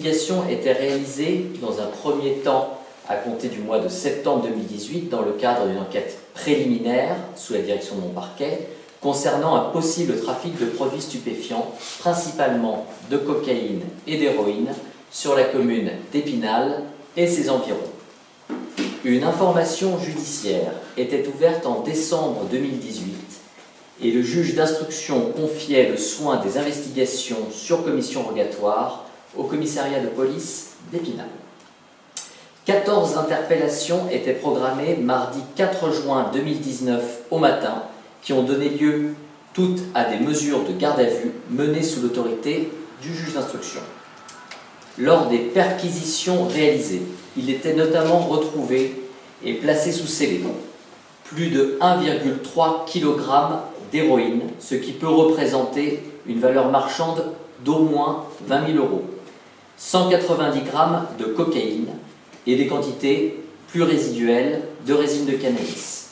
L'investigation était réalisée dans un premier temps à compter du mois de septembre 2018 dans le cadre d'une enquête préliminaire sous la direction de mon parquet concernant un possible trafic de produits stupéfiants, principalement de cocaïne et d'héroïne, sur la commune d'Épinal et ses environs. Une information judiciaire était ouverte en décembre 2018 et le juge d'instruction confiait le soin des investigations sur commission rogatoire au commissariat de police d'Épinal. 14 interpellations étaient programmées mardi 4 juin 2019 au matin, qui ont donné lieu toutes à des mesures de garde à vue menées sous l'autorité du juge d'instruction. Lors des perquisitions réalisées, il était notamment retrouvé et placé sous scellé plus de 1,3 kg d'héroïne, ce qui peut représenter une valeur marchande d'au moins 20 000 €, 190 g de cocaïne et des quantités plus résiduelles de résine de cannabis.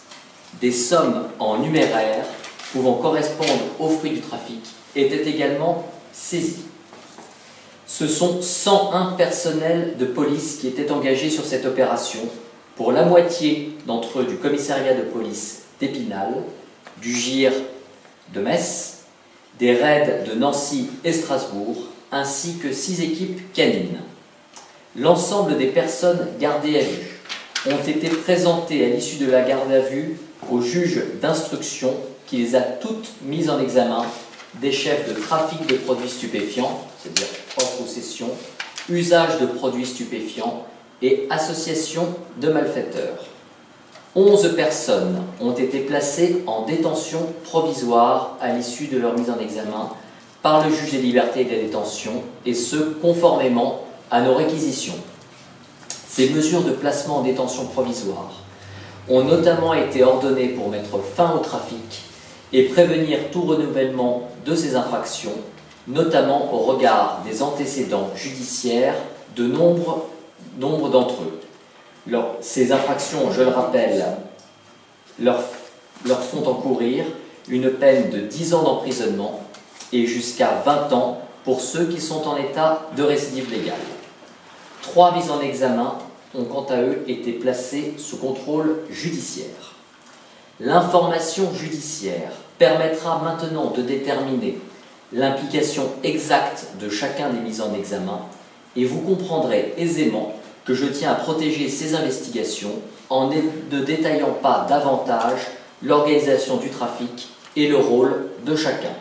Des sommes en numéraire pouvant correspondre aux fruits du trafic étaient également saisies. Ce sont 101 personnels de police qui étaient engagés sur cette opération, pour la moitié d'entre eux du commissariat de police d'Épinal, du GIR de Metz, des raids de Nancy et Strasbourg, ainsi que 6 équipes canines. L'ensemble des personnes gardées à vue ont été présentées à l'issue de la garde à vue au juge d'instruction qui les a toutes mises en examen des chefs de trafic de produits stupéfiants, c'est-à-dire hors possession, usage de produits stupéfiants et association de malfaiteurs. 11 personnes ont été placées en détention provisoire à l'issue de leur mise en examen par le juge des libertés et de la détention, et ce, conformément à nos réquisitions. Ces mesures de placement en détention provisoire ont notamment été ordonnées pour mettre fin au trafic et prévenir tout renouvellement de ces infractions, notamment au regard des antécédents judiciaires de nombre d'entre eux. Ces infractions, je le rappelle, leur font encourir une peine de 10 ans d'emprisonnement et jusqu'à 20 ans pour ceux qui sont en état de récidive légale. 3 mises en examen ont quant à eux été placés sous contrôle judiciaire. L'information judiciaire permettra maintenant de déterminer l'implication exacte de chacun des mises en examen et vous comprendrez aisément que je tiens à protéger ces investigations en ne détaillant pas davantage l'organisation du trafic et le rôle de chacun.